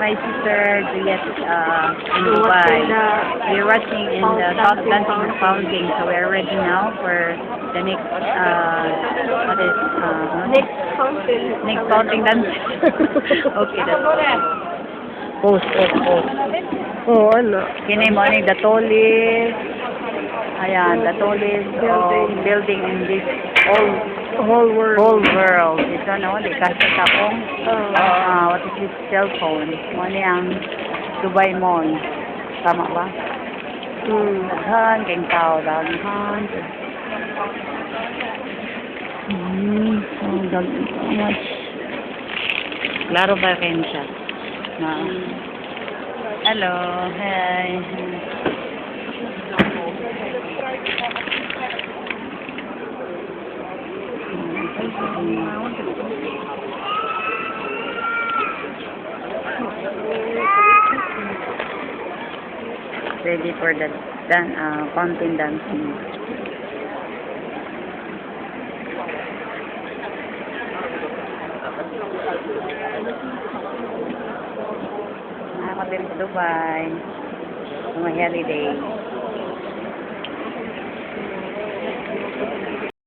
my sister Juliet in Dubai. We're watching in the dancing fountain, so we're ready now for the next what is Next fountain. next fountain dance. Okay, that's post. Oh, ano? Kini mo ni the tallest. Ayan, the tallest building in this Whole world. whole world. Ito na wala kasi tapong what is this cellphone? Mo ni ang Dubai Mall. Tama ba? Daghan kayong tao, daghan. So much. Klaro ba kayo siya? Na. Hello, hi. Ready for the fountain dancing. Nakakabili sa Dubai. Mga holiday.